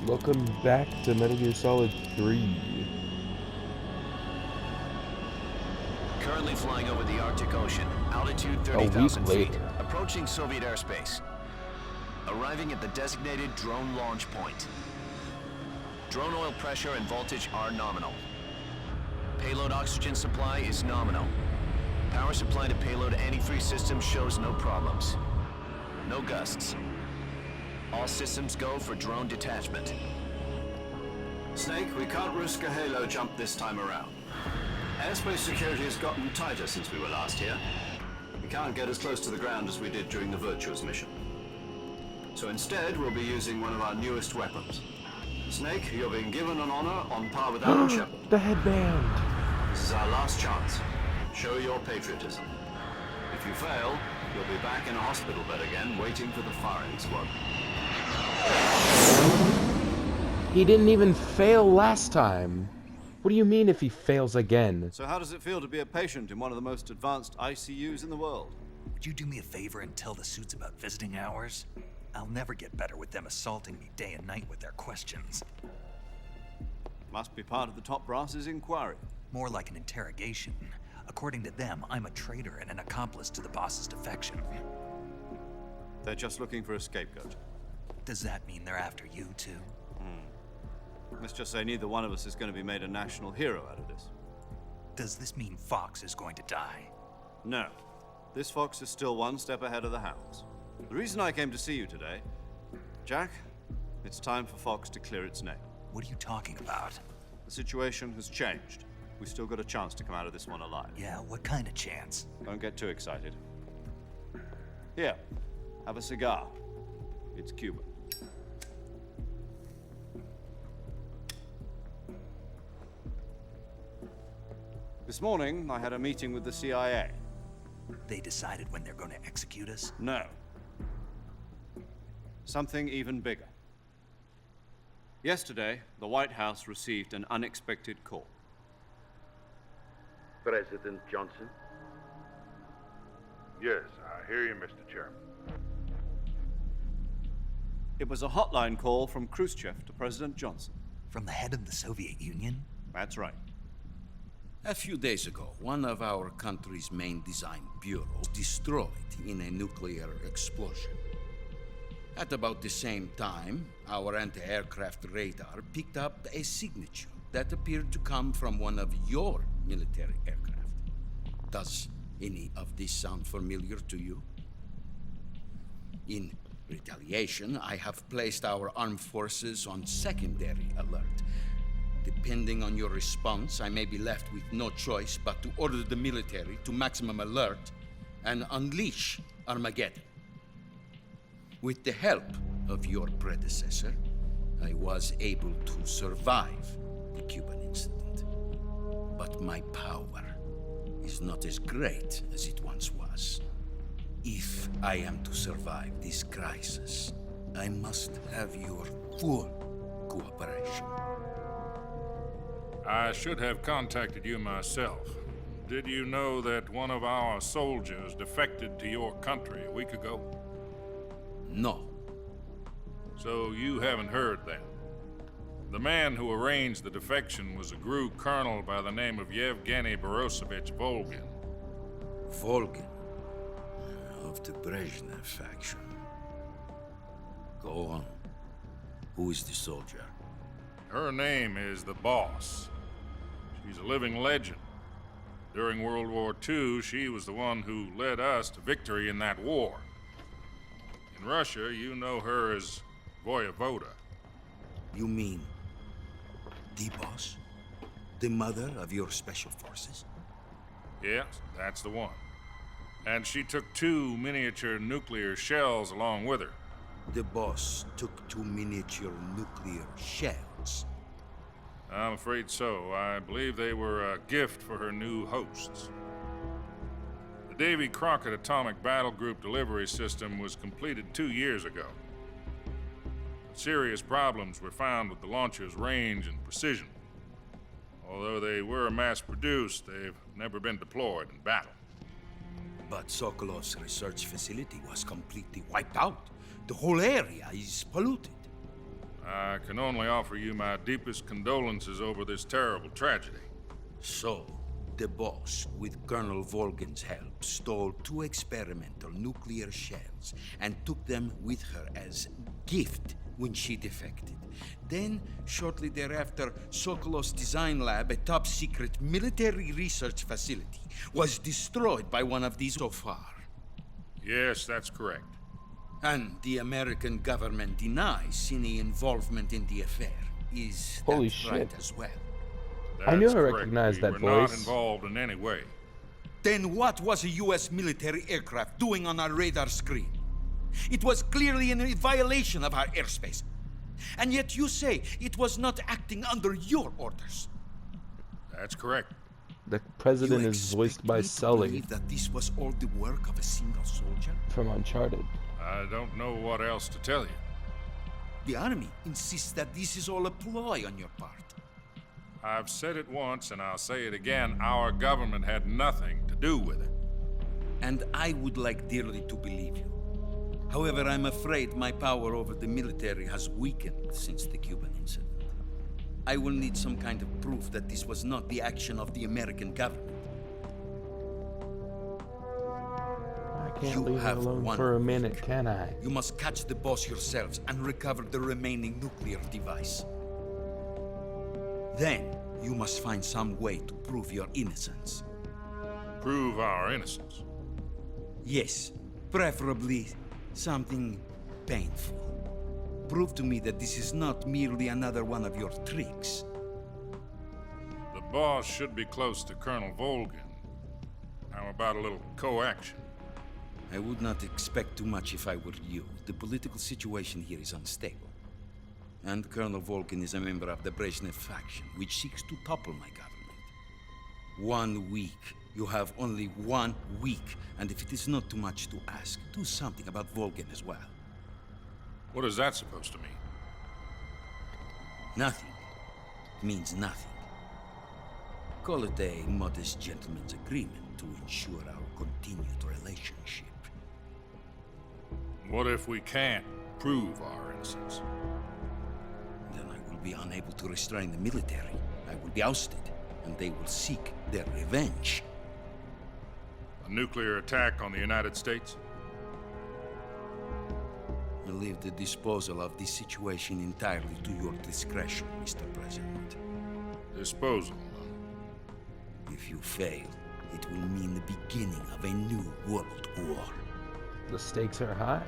Welcome back to Metal Gear Solid 3. Currently flying over the Arctic Ocean, altitude A week 30,000 feet, later. approaching Soviet airspace. Arriving at the designated drone launch point. Drone oil pressure and voltage are nominal. Payload oxygen supply is nominal. Power supply to payload antifreeze system shows no problems. No gusts. All systems go for drone detachment. Snake, we can't risk a halo jump this time around. Airspace security has gotten tighter since we were last here. We can't get as close to the ground as we did during the Virtuous mission. So instead, we'll be using one of our newest weapons. Snake, you're being given an honor on par with Alan Shepard. The headband! This is our last chance. Show your patriotism. If you fail, you'll be back in a hospital bed again, waiting for the firing squad. He didn't even fail last time. What do you mean if he fails again? So how does it feel to be a patient in one of the most advanced ICUs in the world? Would you do me a favor and tell the suits about visiting hours? I'll never get better with them assaulting me day and night with their questions. Must be part of the top brass's inquiry. More like an interrogation. According to them, I'm a traitor and an accomplice to the boss's defection. They're just looking for a scapegoat. Does that mean they're after you, too? Let's just say neither one of us is going to be made a national hero out of this. Does this mean Fox is going to die? No. This fox is still one step ahead of the hounds. The reason I came to see you today, Jack, it's time for Fox to clear its name. What are you talking about? The situation has changed. We've still got a chance to come out of this one alive. Yeah, what kind of chance? Don't get too excited. Here, have a cigar. It's Cuban. This morning, I had a meeting with the CIA. They decided when they're going to execute us? No. Something even bigger. Yesterday, the White House received an unexpected call. President Johnson? Yes, I hear you, Mr. Chairman. It was a hotline call from Khrushchev to President Johnson. From the head of the Soviet Union? That's right. A few days ago, one of our country's main design bureaus was destroyed in a nuclear explosion. At about the same time, our anti-aircraft radar picked up a signature that appeared to come from one of your military aircraft. Does any of this sound familiar to you? In retaliation, I have placed our armed forces on secondary alert. Depending on your response, I may be left with no choice but to order the military to maximum alert and unleash Armageddon. With the help of your predecessor, I was able to survive the Cuban incident. But my power is not as great as it once was. If I am to survive this crisis, I must have your full cooperation. I should have contacted you myself. Did you know that one of our soldiers defected to your country a week ago? No. So you haven't heard then. The man who arranged the defection was a GRU colonel by the name of Yevgeny Borosovich Volgin. Volgin, of the Brezhnev faction. Go on. Who is the soldier? Her name is the Boss. She's a living legend. During World War II, she was the one who led us to victory in that war. In Russia, you know her as Voyevoda. You mean the boss? The mother of your special forces? Yes, that's the one. And she took 2 miniature nuclear shells along with her. The boss took 2 miniature nuclear shells. I'm afraid so. I believe they were a gift for her new hosts. The Davy Crockett Atomic Battle Group delivery system was completed 2 years ago. Serious problems were found with the launcher's range and precision. Although they were mass-produced, they've never been deployed in battle. But Sokolov's research facility was completely wiped out. The whole area is polluted. I can only offer you my deepest condolences over this terrible tragedy. So, the boss, with Colonel Volgin's help, stole 2 experimental nuclear shells and took them with her as gift when she defected. Then, shortly thereafter, Sokolov's design lab, a top-secret military research facility, was destroyed by one of these so far. Yes, that's correct. And the American government denies any involvement in the affair. Is Holy that shit. right as well? I knew That's I correct. recognized that We were not voice. involved in any way. Then what was a U.S. military aircraft doing on our radar screen? It was clearly in a violation of our airspace. And yet you say it was not acting under your orders. That's correct. The president You is voiced expect by me to Sully believe that this was all the work of a single soldier? from Uncharted. I don't know what else to tell you. The army insists that this is all a ploy on your part. I've said it once and I'll say it again. Our government had nothing to do with it. And I would like dearly to believe you. However, I'm afraid my power over the military has weakened since the Cuban incident. I will need some kind of proof that this was not the action of the American government. I can't You leave it have alone one for a week. minute, can I? You must catch the boss yourselves and recover the remaining nuclear device. Then, you must find some way to prove your innocence. Prove our innocence. Yes, preferably something painful. Prove to me that this is not merely another one of your tricks. The boss should be close to Colonel Volgin. How about a little co-action? I would not expect too much if I were you. The political situation here is unstable. And Colonel Volgin is a member of the Brezhnev faction, which seeks to topple my government. 1 week. You have only 1 week. And if it is not too much to ask, do something about Volgin as well. What is that supposed to mean? Nothing. It means nothing. Call it a modest gentleman's agreement to ensure our continued relationship. What if we can't prove our innocence? Then I will be unable to restrain the military. I will be ousted, and they will seek their revenge. A nuclear attack on the United States? I leave the disposal of this situation entirely to your discretion, Mr. President. Disposal, If you fail, it will mean the beginning of a new world war. The stakes are high.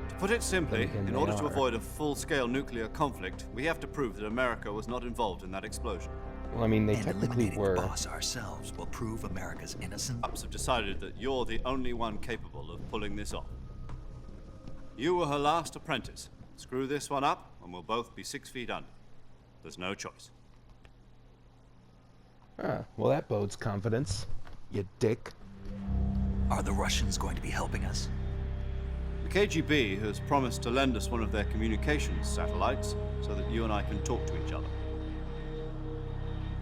To put it simply, Then again, in they order to are. avoid a full-scale nuclear conflict, we have to prove that America was not involved in that explosion. Well, I mean, they And technically eliminating were. the boss ourselves will prove America's innocence. Ups have decided that you're the only one capable of pulling this off. You were her last apprentice. Screw this one up, and we'll both be 6 feet under. There's no choice. Ah, well, that bodes confidence. You dick. Are the Russians going to be helping us? The KGB has promised to lend us one of their communications satellites so that you and I can talk to each other.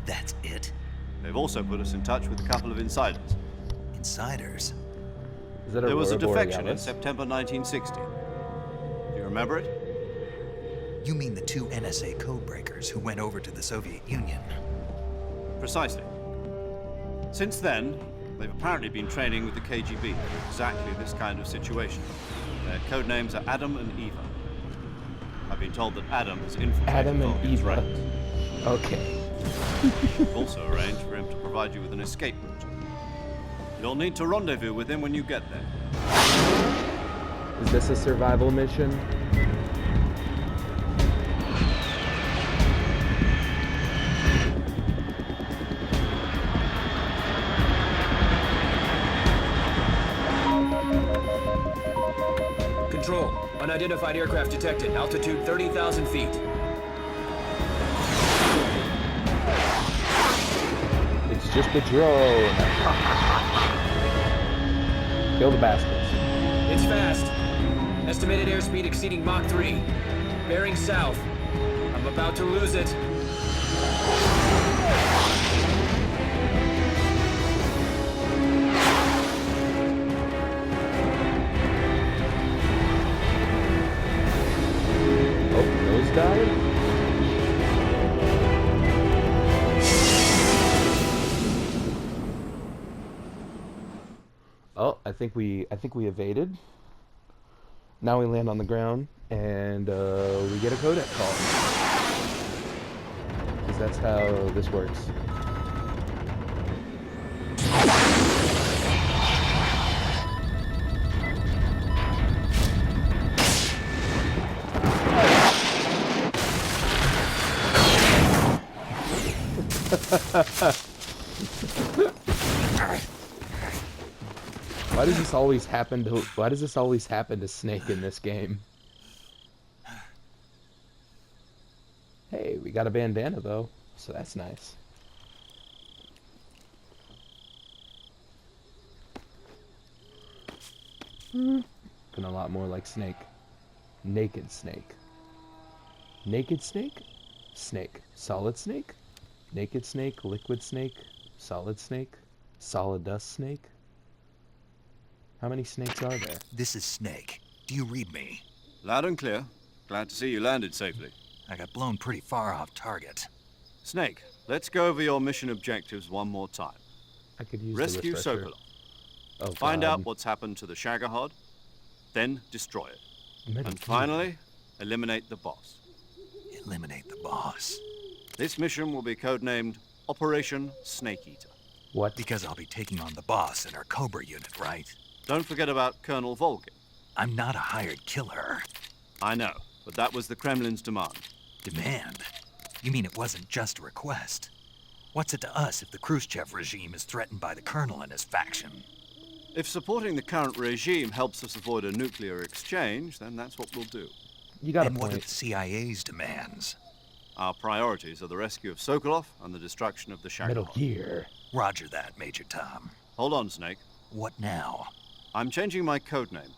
That's it? They've also put us in touch with a couple of insiders. Insiders? Is that There was a Aurora defection in Borealis? September 1960. Do you remember it? You mean the 2 NSA codebreakers who went over to the Soviet Union? Precisely. Since then, they've apparently been training with the KGB for exactly this kind of situation. Their code names are Adam and Eva. I've been told that Adam has infiltrated Adam and Volgin's Eva. ranks. Okay. We've also arranged for him to provide you with an escape route. You'll need to rendezvous with him when you get there. Is this a survival mission? Control. Unidentified aircraft detected. Altitude 30,000 feet. It's just a drone. Kill the bastards. It's fast. Estimated airspeed exceeding Mach 3. Bearing south. I'm about to lose it. Oh, I think we evaded. Now we land on the ground, and we get a codec call. Because that's how this works. Why does this always happen to Snake in this game? Hey, we got a bandana though, so that's nice. Looking a lot more like Snake. Naked Snake. Naked Snake? Snake. Solid Snake? Naked Snake, Liquid Snake, Solid Snake, Solid Dust Snake? How many snakes are there? This is Snake. Do you read me? Loud and clear. Glad to see you landed safely. I got blown pretty far off target. Snake, let's go over your mission objectives one more time. I could use Rescue the refresher. Sokolov. Oh, Find God. out what's happened to the Shagohod, then destroy it. Metal And Gear. finally, eliminate the boss. Eliminate the boss. This mission will be codenamed Operation Snake Eater. What? Because I'll be taking on the boss in our Cobra unit, right? Don't forget about Colonel Volgin. I'm not a hired killer. I know, but that was the Kremlin's demand. Demand? You mean it wasn't just a request? What's it to us if the Khrushchev regime is threatened by the Colonel and his faction? If supporting the current regime helps us avoid a nuclear exchange, then that's what we'll do. You got a And what are point. the CIA's demands? Our priorities are the rescue of Sokolov and the destruction of the Metal Shagohod. Gear. Roger that, Major Tom. Hold on, Snake. What now? I'm changing my codename.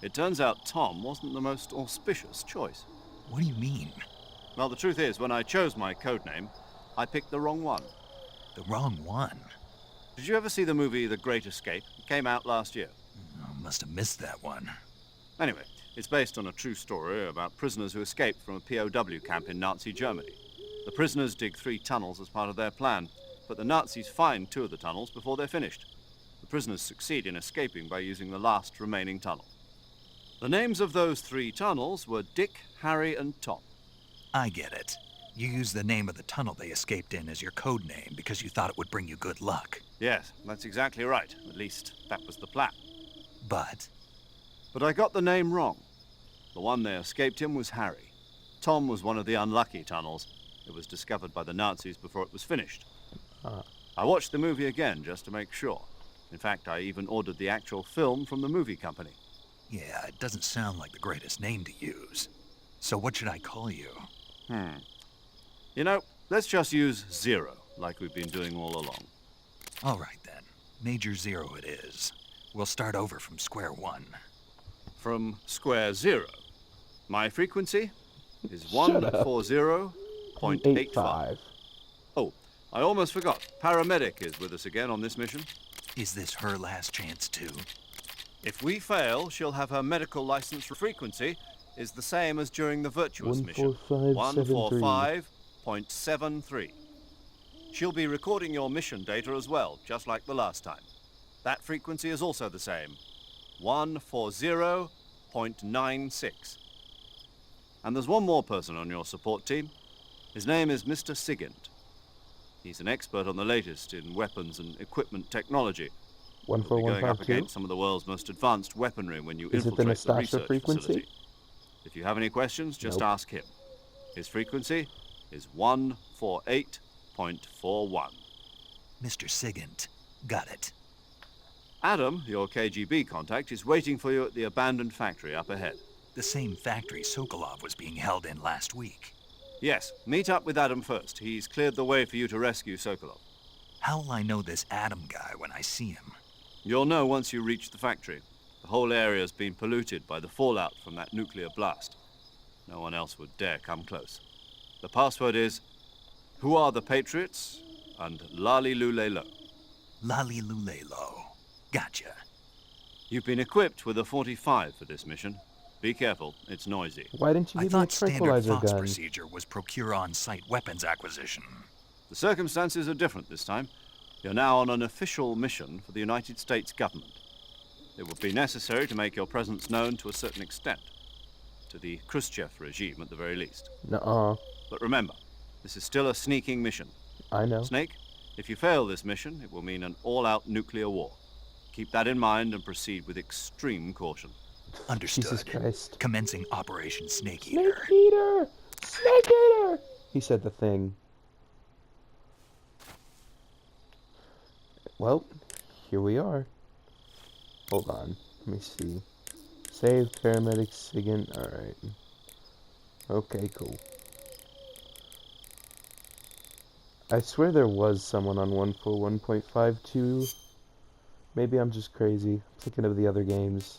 It turns out Tom wasn't the most auspicious choice. What do you mean? Well, the truth is, when I chose my codename, I picked the wrong one. The wrong one? Did you ever see the movie The Great Escape? It came out last year. Oh, must have missed that one. Anyway, it's based on a true story about prisoners who escaped from a POW camp in Nazi Germany. The prisoners dig 3 tunnels as part of their plan, but the Nazis find 2 of the tunnels before they're finished. The prisoners succeed in escaping by using the last remaining tunnel. The names of those 3 tunnels were Dick, Harry, and Tom. I get it. You used the name of the tunnel they escaped in as your code name because you thought it would bring you good luck. Yes, that's exactly right. At least, that was the plan. But But I got the name wrong. The one they escaped in was Harry. Tom was one of the unlucky tunnels. It was discovered by the Nazis before it was finished. I watched the movie again just to make sure. In fact, I even ordered the actual film from the movie company. yeah, it doesn't sound like the greatest name to use. So what should I call you? You know, let's just use Zero, like we've been doing all along. All right then. Major Zero it is. We'll start over from square one. From square 0. My frequency is Shut up. 140.85. Oh, I almost forgot. Paramedic is with us again on this mission. Is this her last chance too? If we fail, she'll have her medical license frequency is the same as during the virtuous mission. 145.73. 145.73. She'll be recording your mission data as well, just like the last time. That frequency is also the same. 140.96. And there's one more person on your support team. His name is Mr. Sigint. He's an expert on the latest in weapons and equipment technology. You'll be going up 14152. against some of the world's most advanced weaponry when you Is it the infiltrate the Nastasha research frequency? facility. If you have any questions, just Nope. ask him. His frequency is 148.41. Mr. Sigint. Got it. Adam, your KGB contact, is waiting for you at the abandoned factory up ahead. The same factory Sokolov was being held in last week. Yes, meet up with Adam first. He's cleared the way for you to rescue Sokolov. How will I know this Adam guy when I see him? You'll know once you reach the factory. The whole area's been polluted by the fallout from that nuclear blast. No one else would dare come close. The password is, "Who are the Patriots?" and "Lali Lulelo." Lali Lulelo. Gotcha. You've been equipped with a 45 for this mission. Be careful, it's noisy. Why didn't you I give me a thought standard tranquilizer Fox gun? procedure was procure on-site weapons acquisition. The circumstances are different this time. You're now on an official mission for the United States government. It would be necessary to make your presence known to a certain extent. To the Khrushchev regime, at the very least. Nuh-uh. But remember, this is still a sneaking mission. I know. Snake, if you fail this mission, it will mean an all-out nuclear war. Keep that in mind and proceed with extreme caution. Understood. Jesus Christ. Commencing Operation Snake Snake Eater. Eater! Snake Eater! He said the thing. Well, here we are. Hold on. Let me see. Save paramedic SIGINT. Alright. Okay, cool. I swear there was someone on 141.52. Maybe I'm just crazy. I'm thinking of the other games.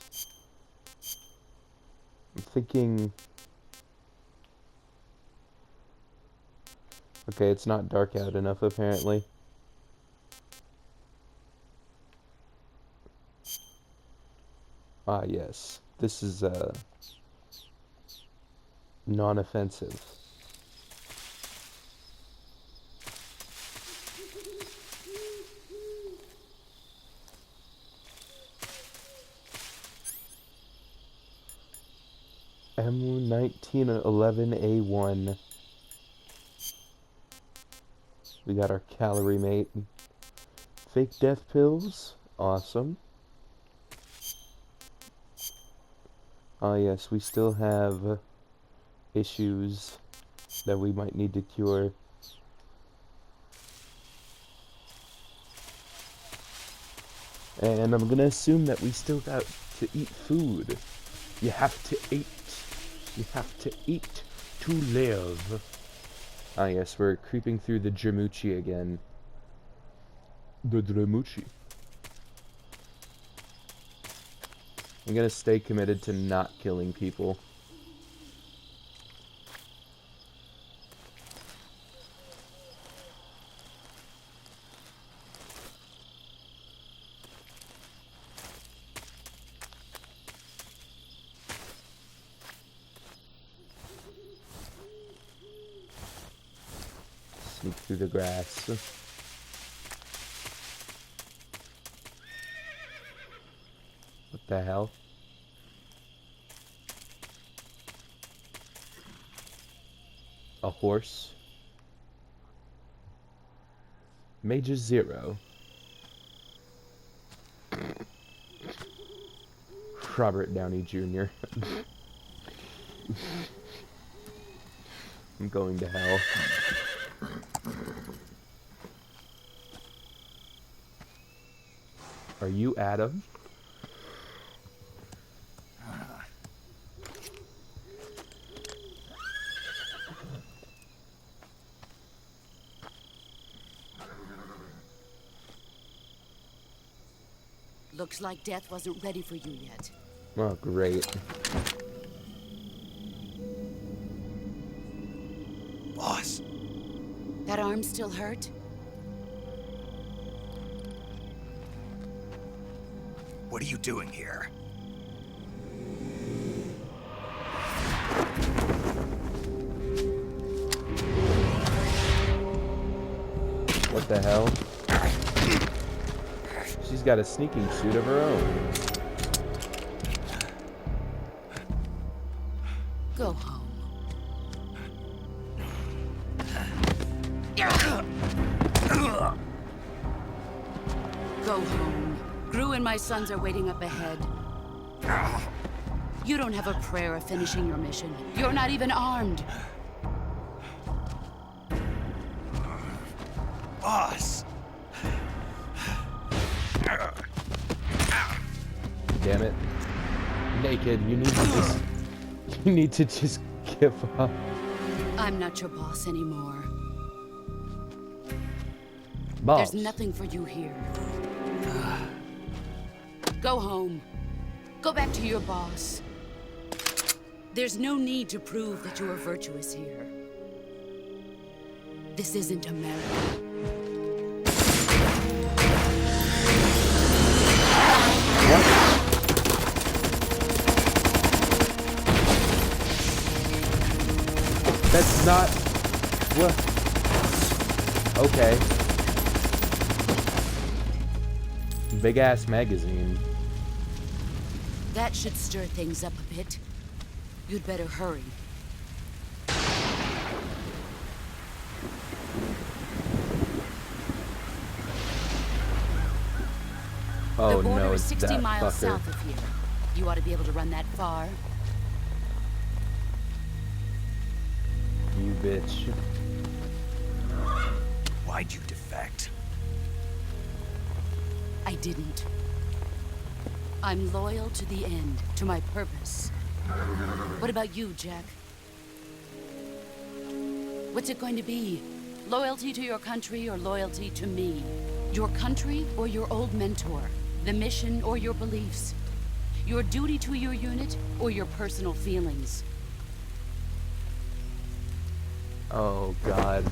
I'm thinking... Okay, it's not dark out enough, apparently. Ah, yes. This is, non-offensive. M1911A1. We got our calorie mate. Fake death pills. Awesome. Ah yes, we still have issues that we might need to cure. And I'm gonna assume that we still got to eat food. You have to eat. You have to eat to live. Ah yes, we're creeping through the Dramuchi again. The Dramuchi. I'm gonna stay committed to not killing people. Sneak through the grass. What the hell? A horse. Major Zero. Robert Downey Jr. I'm going to hell. Are you Adam? Looks like death wasn't ready for you yet. Oh, great. Boss, That arm still hurt? what are you doing here? What the hell? She's got a sneaking suit of her own. Go home. Go home. Gru and my sons are waiting up ahead. You don't have a prayer of finishing your mission. You're not even armed. Boss! Damn it. Naked, you need to just give up. I'm not your boss anymore. Boss. There's nothing for you here. Go home. Go back to your boss. There's no need to prove that you are virtuous here. This isn't America. That's not... What? Okay. Big ass magazine. That should stir things up a bit. You'd better hurry. Oh The border no, is it's 60 that miles fucker. south of here. You ought to be able to run that far. You bitch. Why'd you defect? I didn't. I'm loyal to the end, to my purpose. What about you, Jack? What's it going to be? Loyalty to your country or loyalty to me? Your country or your old mentor? The mission or your beliefs? Your duty to your unit or your personal feelings? Oh god.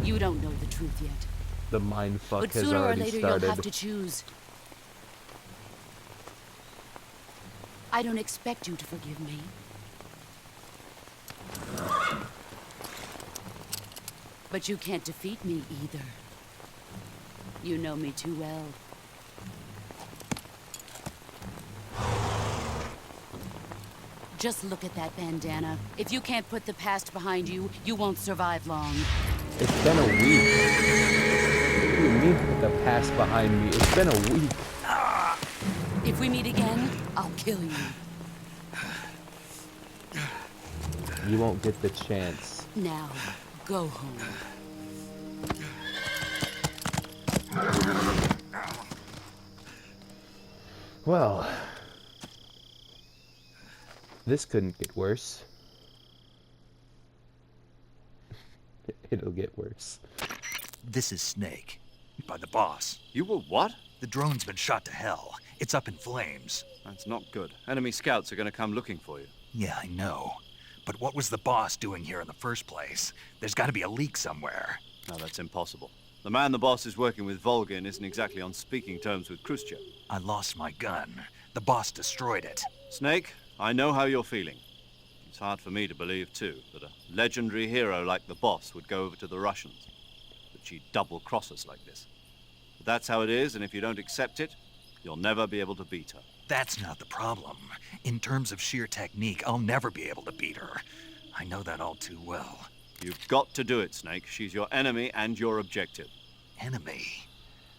You don't know the truth yet. The mind fuck But has sooner or already later started. you'll have to choose. I don't expect you to forgive me. But you can't defeat me either. You know me too well. Just look at that bandana. If you can't put the past behind you, you won't survive long. It's been a week. What do you mean put the past behind me? It's been a week. If we meet again, I'll kill you. You won't get the chance. Now, go home. Well, this couldn't get worse. It'll get worse. This is Snake. By the boss. You were what? The drone's been shot to hell. It's up in flames. That's not good. Enemy scouts are going to come looking for you. Yeah, I know. But what was the boss doing here in the first place? There's got to be a leak somewhere. No, that's impossible. The man the boss is working with, Volgin, isn't exactly on speaking terms with Khrushchev. I lost my gun. The boss destroyed it. Snake, I know how you're feeling. It's hard for me to believe, too, that a legendary hero like the boss would go over to the Russians. That she'd double-cross us like this. But that's how it is, and if you don't accept it, you'll never be able to beat her. That's not the problem. In terms of sheer technique, I'll never be able to beat her. I know that all too well. You've got to do it, Snake. She's your enemy and your objective. Enemy?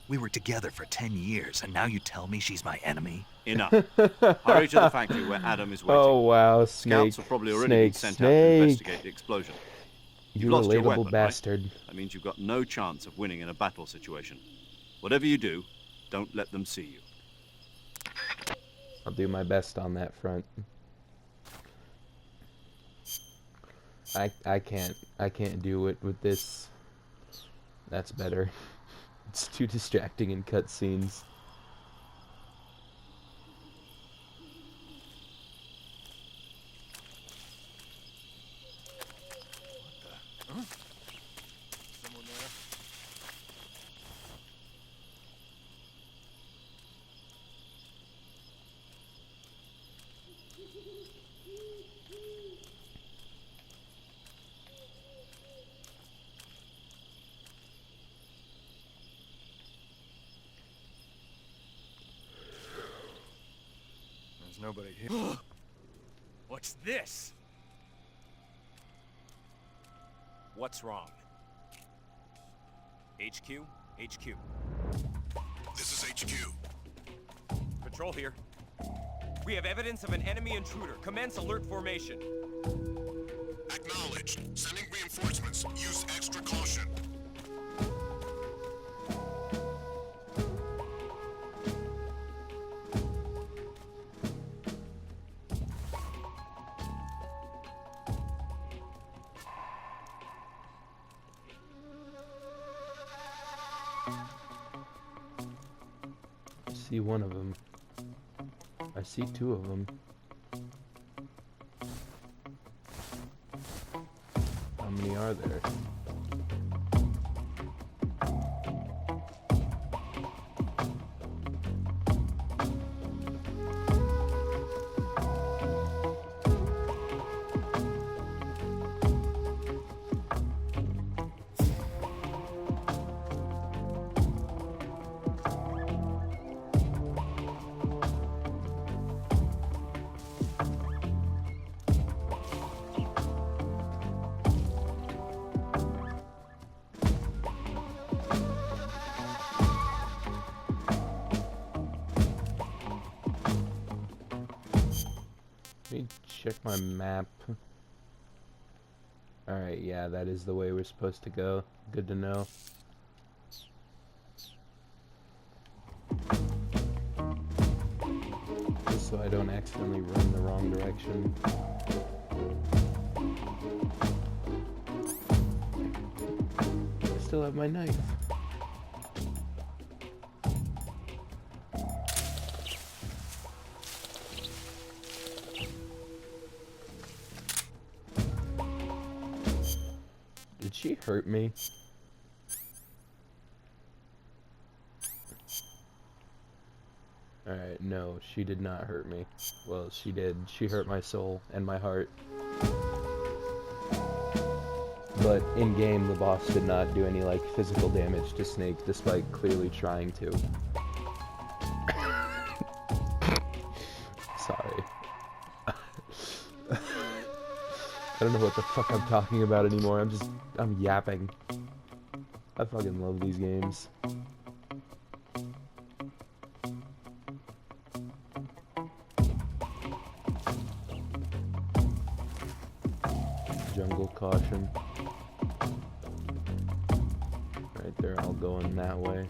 We were together for 10 years, and now you tell me she's my enemy? Enough. Hurry to the factory where Adam is waiting. Oh wow, Snake. Scouts have probably already been sent out to investigate the explosion. You lost your relatable weapon, right? bastard. That means you've got no chance of winning in a battle situation. Whatever you do, don't let them see you. I'll do my best on that front. I can't do it with this. That's better. It's too distracting in cutscenes. Someone there? There's nobody here. What's this? What's wrong? HQ? HQ. This is HQ. Patrol here. We have evidence of an enemy intruder. Commence alert formation. Acknowledged. Sending reinforcements. Use extra caution. I see one of them. I see two of them. How many are there? Let me check my map. Alright, yeah, that is the way we're supposed to go. Good to know. Just so I don't accidentally run the wrong direction. I still have my knife. Did she hurt me? Alright, no, she did not hurt me. Well, she did. She hurt my soul and my heart. But in-game, the boss did not do any, like, physical damage to Snake, despite clearly trying to. Sorry. I don't know what the fuck I'm talking about anymore. I'm yapping. I fucking love these games. Jungle caution. Right, they're all going that way.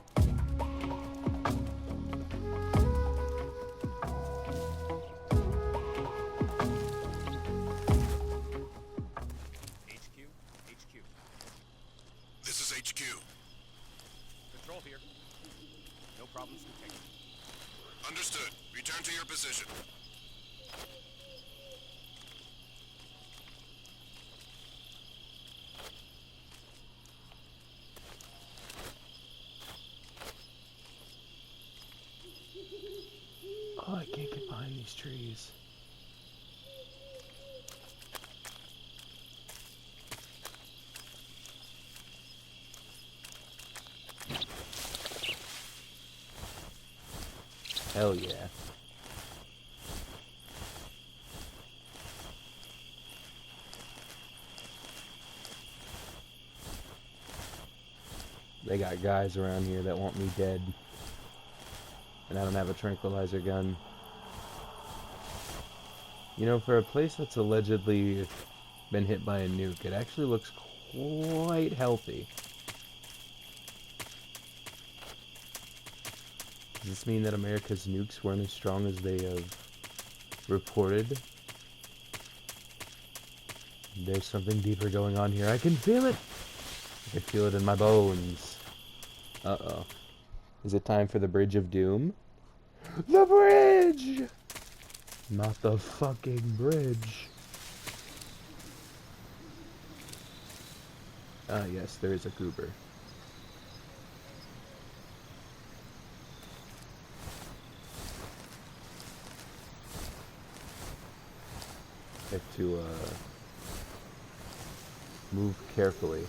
This is HQ. Control here. No problems detected. Understood. Return to your position. Oh, I can't get behind these trees. Hell yeah. They got guys around here that want me dead. And I don't have a tranquilizer gun. You know, for a place that's allegedly been hit by a nuke, it actually looks quite healthy. Does this mean that America's nukes weren't as strong as they have reported? There's something deeper going on here. I can feel it! I can feel it in my bones. Uh-oh. Is it time for the Bridge of Doom? The bridge! Not the fucking bridge. Ah, yes, there is a goober. I have to, move carefully.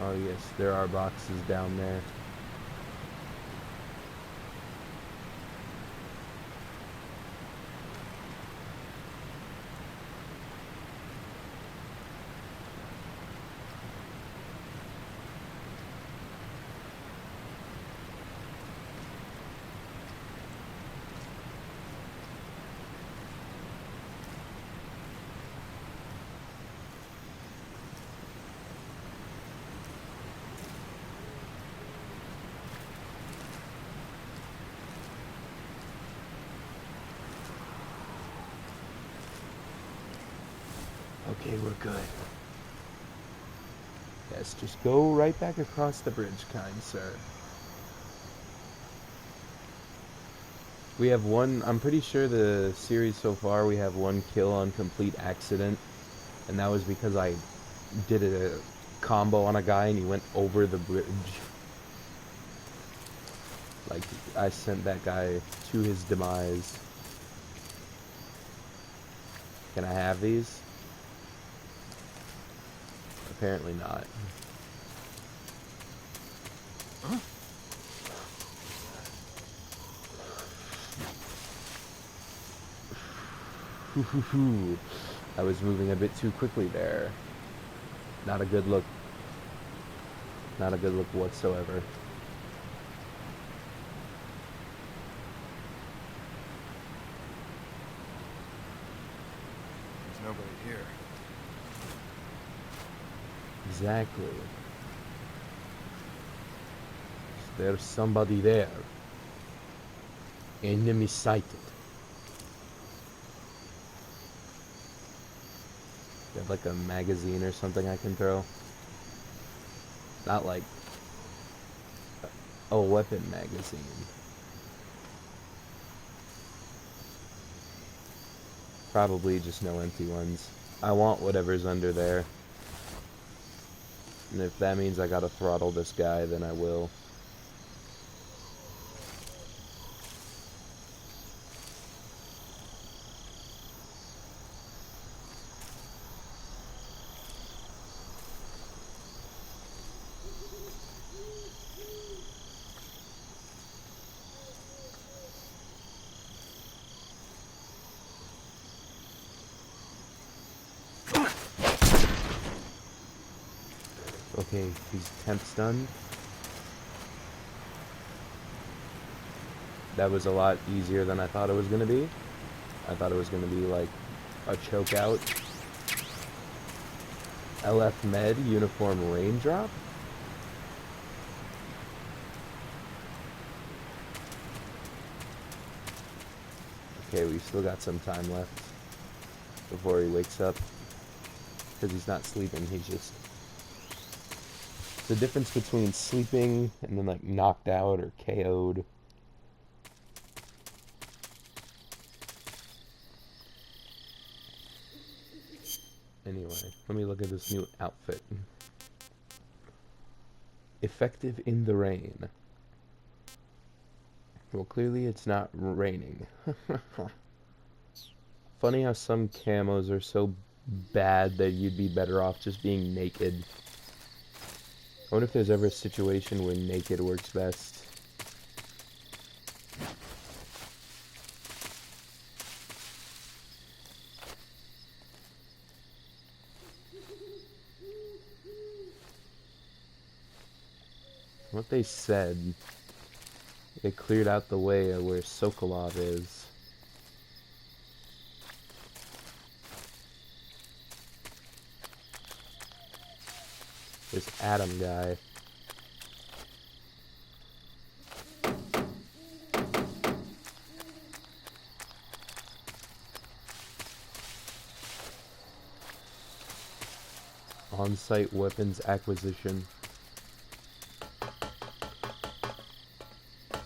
Oh yes, there are boxes down there. Okay, we're good. Yes, just go right back across the bridge, kind sir. We have one, I'm pretty sure the series so far, we have one kill on complete accident. And that was because I did a combo on a guy and he went over the bridge. Like, I sent that guy to his demise. Can I have these? Apparently not. Huh? I was moving a bit too quickly there. Not a good look. Not a good look whatsoever. There's nobody here. Exactly. There's somebody there. Enemy sighted. You have like a magazine or something I can throw? Not like a weapon magazine. Probably just no empty ones. I want whatever's under there. And if that means I gotta throttle this guy, then I will. Okay, he's temp stunned. That was a lot easier than I thought it was gonna be. I thought it was gonna be like a choke out. LF Med uniform raindrop? Okay, we still got some time left before he wakes up. Because he's not sleeping, he's just... the difference between sleeping and then like knocked out or KO'd. Anyway, let me look at this new outfit. Effective in the rain. Well, clearly it's not raining. Funny how some camos are so bad that you'd be better off just being naked. I wonder if there's ever a situation where naked works best. What they said, they cleared out the way where Sokolov is. This Adam guy. On-site weapons acquisition.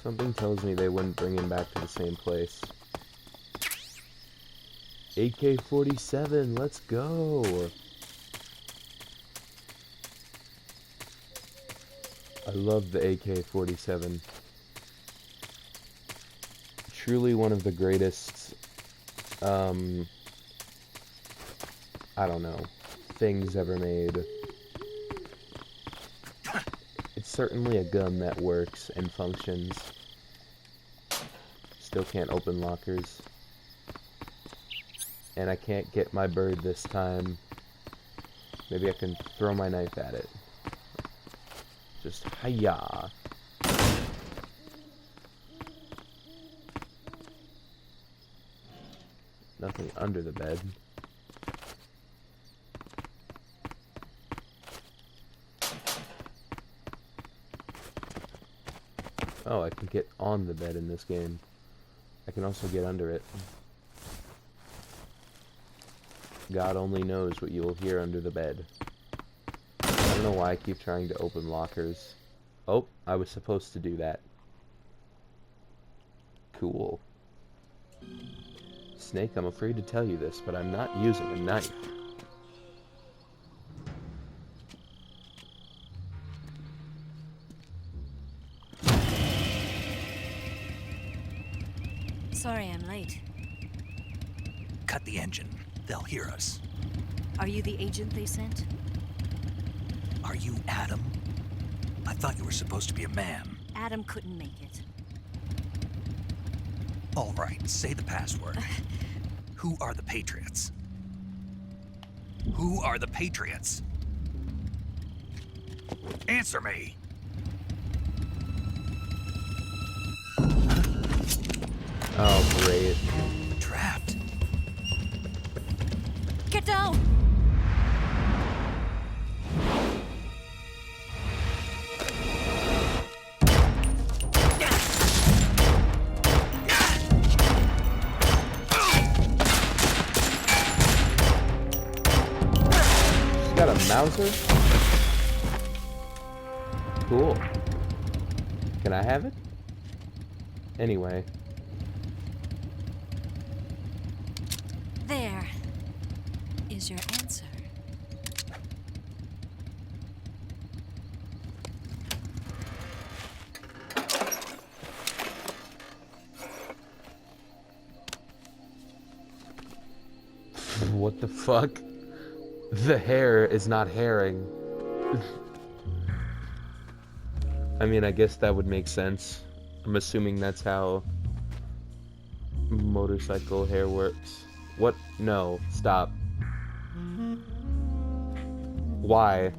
Something tells me they wouldn't bring him back to the same place. AK-47, let's go! I love the AK-47. Truly one of the greatest, I don't know, things ever made. It's certainly a gun that works and functions. Still can't open lockers. And I can't get my bird this time. Maybe I can throw my knife at it. Just hiya. Nothing under the bed. Oh, I can get on the bed in this game. I can also get under it. God only knows what you will hear under the bed. I don't know why I keep trying to open lockers. Oh, I was supposed to do that. Cool. Snake, I'm afraid to tell you this, but I'm not using a knife. Sorry I'm late. Cut the engine. They'll hear us. Are you the agent they sent? Are you Adam? I thought you were supposed to be a man. Adam couldn't make it. All right, say the password. Who are the Patriots? Who are the Patriots? Answer me! Oh, great. Trapped. Get down! She's got a Mauser? Cool. Can I have it? Anyway. There is your answer. What the fuck? The hair is not herring. I mean, I guess that would make sense. I'm assuming that's how motorcycle hair works. What? No, stop. Why?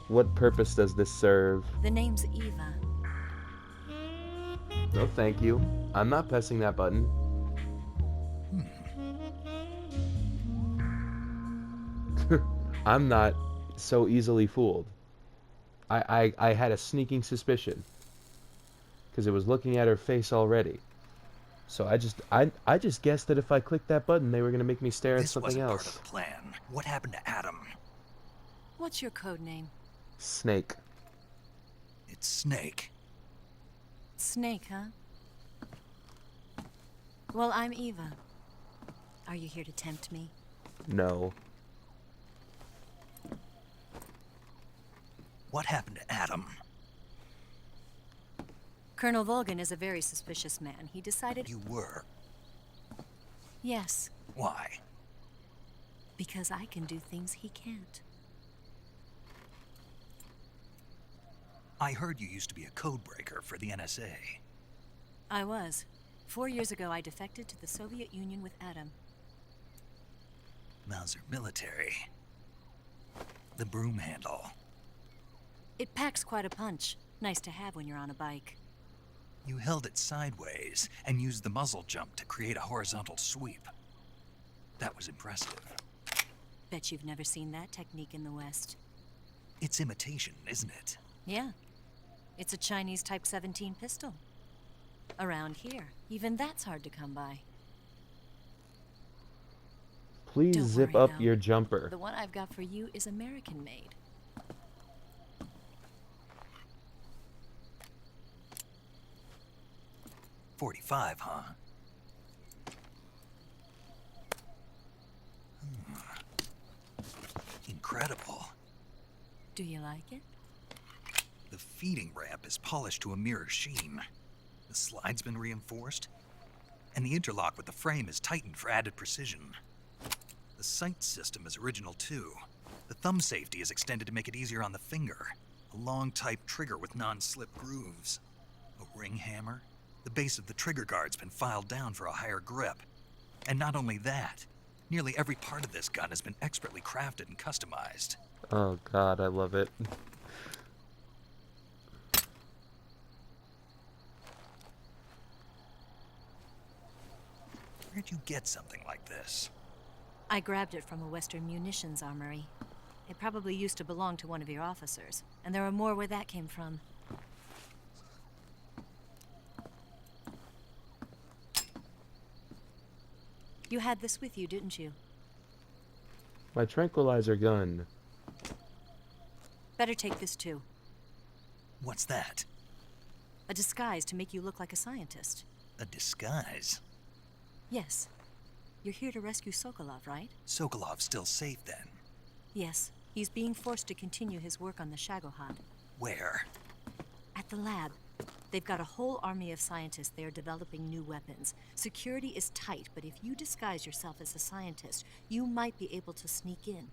What purpose does this serve? The name's Eva. No, thank you. I'm not pressing that button. I'm not so easily fooled. I had a sneaking suspicion. Because it was looking at her face already. So I just guessed that if I clicked that button, they were going to make me stare at something else. This wasn't part of the plan. What happened to Adam? What's your code name? Snake. It's Snake. Snake, huh? Well, I'm Eva. Are you here to tempt me? No. What happened to Adam? Colonel Volgan is a very suspicious man. He decided... You were. Yes, Why? because I can do things he can't. I heard you used to be a codebreaker for the NSA. I was. 4 years ago, I defected to the Soviet Union with Adam. Mauser military. The broom handle. It packs quite a punch. Nice to have when you're on a bike. You held it sideways and used the muzzle jump to create a horizontal sweep. That was impressive. Bet you've never seen that technique in the West. It's imitation, isn't it? Yeah. It's a Chinese Type 17 pistol. Around here, even that's hard to come by. Please Don't zip worry, up though. your jumper. The one I've got for you is American-made. .45, huh? Incredible. Do you like it? The feeding ramp is polished to a mirror sheen. The slide's been reinforced, and the interlock with the frame is tightened for added precision. The sight system is original too. The thumb safety is extended to make it easier on the finger. A long type trigger with non-slip grooves. A ring hammer. The base of the trigger guard's been filed down for a higher grip. And not only that, nearly every part of this gun has been expertly crafted and customized. Oh god, I love it. Where'd you get something like this? I grabbed it from a Western munitions armory. It probably used to belong to one of your officers, and there are more where that came from. You had this with you, didn't you? My tranquilizer gun. Better take this too. What's that? A disguise to make you look like a scientist. A disguise? Yes. You're here to rescue Sokolov, right? Sokolov's still safe then. Yes. He's being forced to continue his work on the Shagohod. Where? At the lab. They've got a whole army of scientists there developing new weapons. Security is tight, but if you disguise yourself as a scientist, you might be able to sneak in.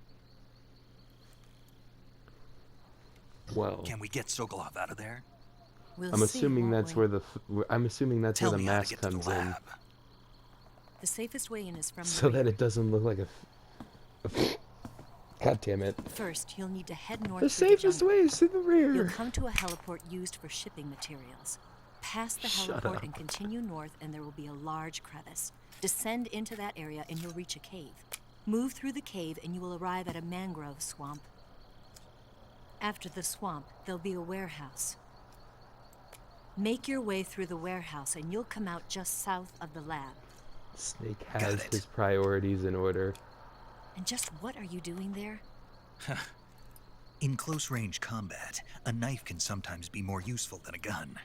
Well, Can we get Sokolov out of there? We'll I'm see, assuming won't that's we? where the I'm assuming that's Tell where the me how to mask get to the comes in, lab. The safest way in is from so the that rear. it doesn't look like God damn it! First, you'll need to head north The through safest jungle. way is to the rear. You'll come to a heliport used for shipping materials. Pass the Shut heliport up. and continue north, and there will be a large crevice. Descend into that area, and you'll reach a cave. Move through the cave, and you will arrive at a mangrove swamp. After the swamp, there'll be a warehouse. Make your way through the warehouse, and you'll come out just south of the lab. Snake Got has it. his priorities in order. And just what are you doing there? In close-range combat, a knife can sometimes be more useful than a gun.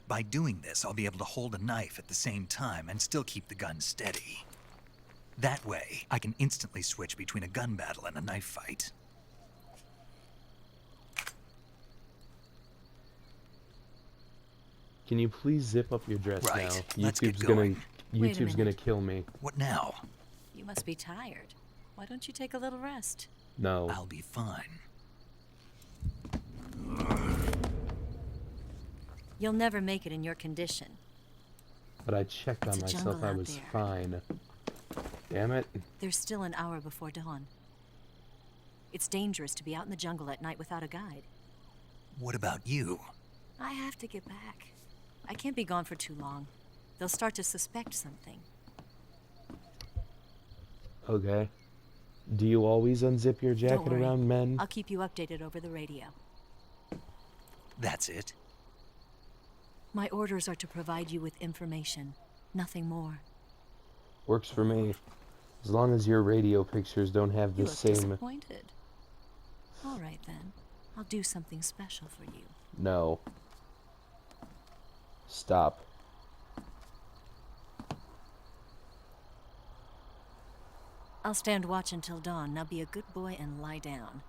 By doing this, I'll be able to hold a knife at the same time and still keep the gun steady. That way, I can instantly switch between a gun battle and a knife fight. Can you please zip up your dress Right, now? let's get YouTube's going. Wait a YouTube's gonna minute. kill me. What now? You must be tired. Why don't you take a little rest? No. I'll be fine. You'll never make it in your condition. But I checked It's on a myself. jungle I out was there. fine. Damn it. There's still an hour before dawn. It's dangerous to be out in the jungle at night without a guide. What about you? I have to get back. I can't be gone for too long. They'll start to suspect something. Okay. Do you always unzip your Don't jacket worry. around men? I'll keep you updated over the radio. That's it? My orders are to provide you with information, nothing more. Works for me. As long as your radio pictures don't have You the look same... disappointed. All right then. I'll do something special for you. No. Stop. I'll stand watch until dawn. Now be a good boy and lie down.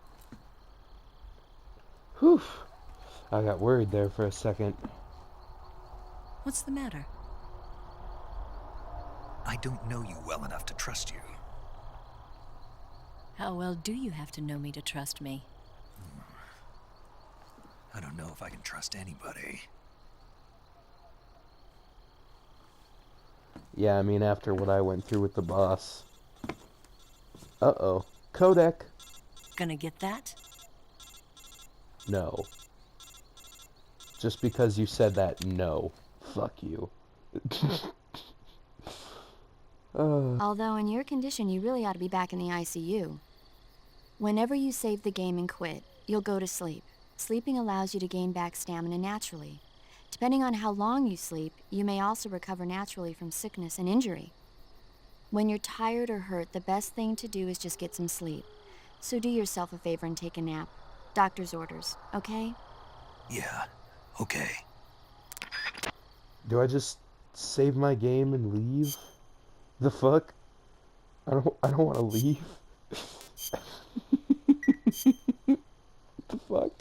Whew. I got worried there for a second. What's the matter? I don't know you well enough to trust you. How well do you have to know me to trust me? I don't know if I can trust anybody. Yeah, I mean, after what I went through with the boss. Uh-oh. Codec. Gonna get that? No. Just because you said that, no. Fuck you. Although in your condition, you really ought to be back in the ICU. Whenever you save the game and quit, you'll go to sleep. Sleeping allows you to gain back stamina naturally. Depending on how long you sleep, you may also recover naturally from sickness and injury. When you're tired or hurt, the best thing to do is just get some sleep. So do yourself a favor and take a nap. Doctor's orders, okay? Yeah, okay. Do I just save my game and leave? The fuck? I don't want to leave. The fuck?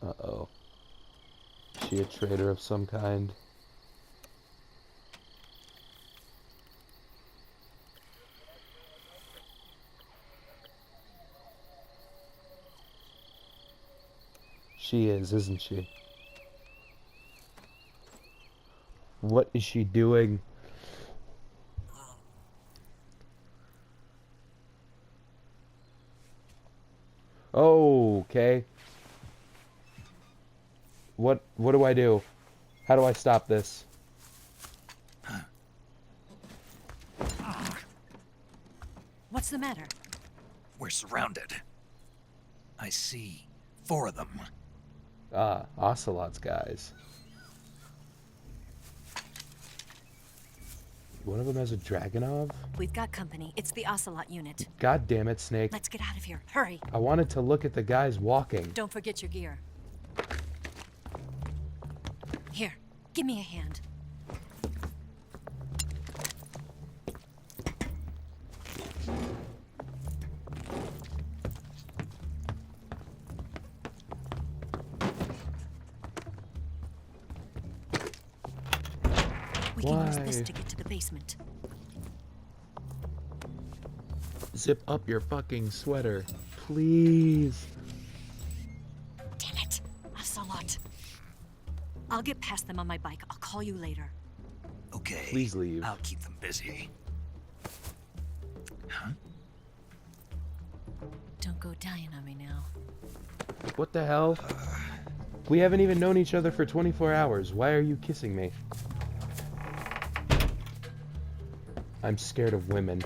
Uh-oh. Is she a traitor of some kind? She is, isn't she? What is she doing? Oh, okay. What do I do? How do I stop this? What's the matter? We're surrounded. I see. 4 of them. Ah, Ocelot's guys. One of them has a Dragonov? We've got company. It's the Ocelot unit. God damn it, Snake. Let's get out of here. Hurry. I wanted to look at the guys walking. Don't forget your gear. Here, give me a hand. We can use this to get to the basement. Zip up your fucking sweater, please. Damn it, Ocelot. I'll get past them on my bike. I'll call you later. Okay. Please leave. I'll keep them busy. Huh? Don't go dying on me now. What the hell? We haven't even known each other for 24 hours. Why are you kissing me? I'm scared of women.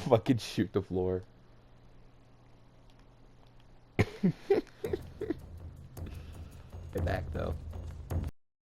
Fucking shoot the floor. Get back though.